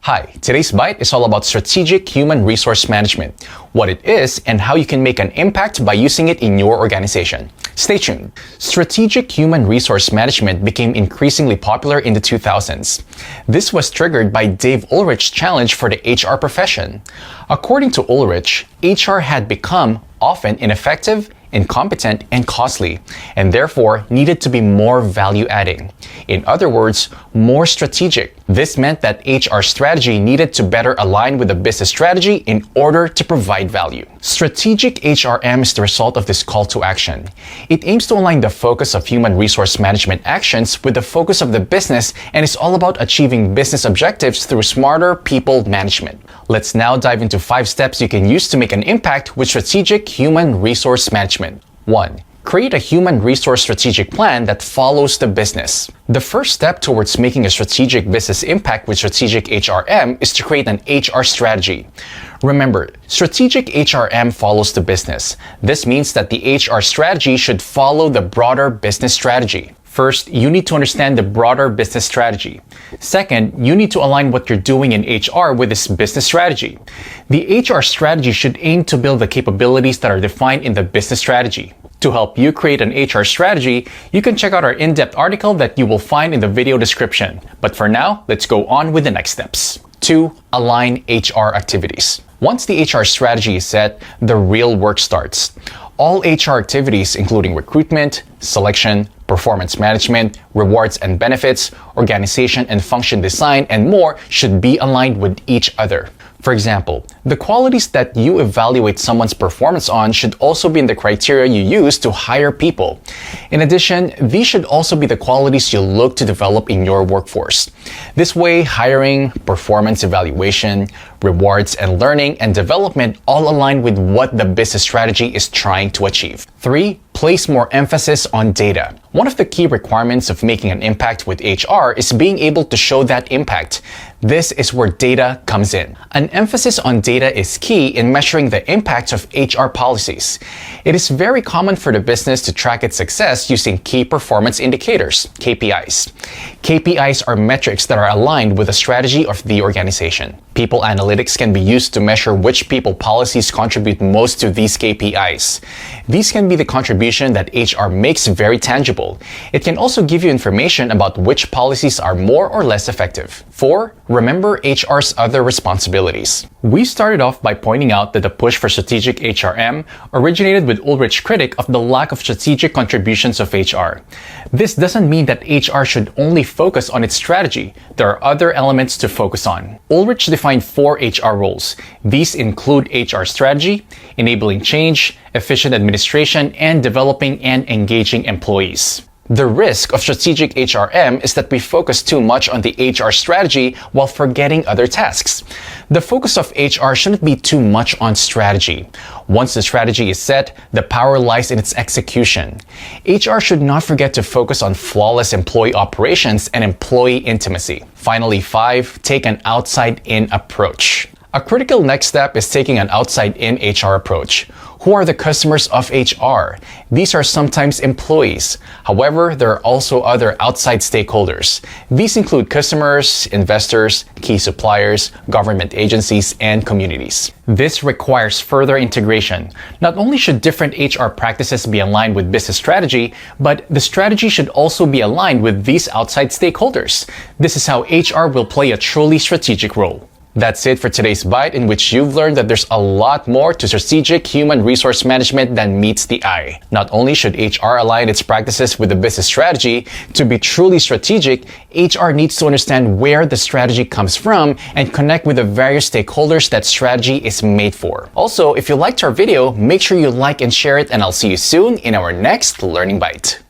Hi, today's Bite is all about strategic human resource management, what it is, and how you can make an impact by using it in your organization. Stay tuned. Strategic human resource management became increasingly popular in the 2000s. This was triggered by Dave Ulrich's challenge for the HR profession. According to Ulrich, HR had become often ineffective, incompetent, and costly, and therefore needed to be more value-adding. In other words, more strategic. This meant that HR strategy needed to better align with the business strategy in order to provide value. Strategic HRM is the result of this call to action. It aims to align the focus of human resource management actions with the focus of the business and is all about achieving business objectives through smarter people management. Let's now dive into 5 steps you can use to make an impact with strategic human resource management. 1. Create a human resource strategic plan that follows the business. The first step towards making a strategic business impact with strategic HRM is to create an HR strategy. Remember, strategic HRM follows the business. This means that the HR strategy should follow the broader business strategy. First, you need to understand the broader business strategy. Second, you need to align what you're doing in HR with this business strategy. The HR strategy should aim to build the capabilities that are defined in the business strategy. To help you create an HR strategy, you can check out our in-depth article that you will find in the video description. But for now, let's go on with the next steps. 2. Align HR activities. Once the HR strategy is set, the real work starts. All HR activities, including recruitment, selection, performance management, rewards and benefits, organization and function design, and more, should be aligned with each other. For example, the qualities that you evaluate someone's performance on should also be in the criteria you use to hire people. In addition, these should also be the qualities you look to develop in your workforce. This way, hiring, performance evaluation, rewards, and learning and development all align with what the business strategy is trying to achieve. 3. Place more emphasis on data. One of the key requirements of making an impact with HR is being able to show that impact. This is where data comes in. An emphasis on data is key in measuring the impact of HR policies. It is very common for the business to track its success using key performance indicators, KPIs. KPIs are metrics that are aligned with the strategy of the organization. People analytics can be used to measure which people policies contribute most to these KPIs. These can be the contribution that HR makes very tangible. It can also give you information about which policies are more or less effective. 4. Remember HR's other responsibilities. We started off by pointing out that the push for strategic HRM originated with Ulrich's critique of the lack of strategic contributions of HR. This doesn't mean that HR should only focus on its strategy. There are other elements to focus on. Ulrich defined 4 HR roles. These include HR strategy, enabling change, efficient administration, and developing and engaging employees. The risk of strategic HRM is that we focus too much on the HR strategy while forgetting other tasks. The focus of HR shouldn't be too much on strategy. Once the strategy is set, the power lies in its execution. HR should not forget to focus on flawless employee operations and employee intimacy. Finally, 5. Take an outside-in approach. A critical next step is taking an outside-in HR approach. Who are the customers of HR? These are sometimes employees. However, there are also other outside stakeholders. These include customers, investors, key suppliers, government agencies, and communities. This requires further integration. Not only should different HR practices be aligned with business strategy, but the strategy should also be aligned with these outside stakeholders. This is how HR will play a truly strategic role. That's it for today's Bite, in which you've learned that there's a lot more to strategic human resource management than meets the eye. Not only should HR align its practices with the business strategy, to be truly strategic, HR needs to understand where the strategy comes from and connect with the various stakeholders that strategy is made for. Also, if you liked our video, make sure you like and share it, and I'll see you soon in our next Learning Bite.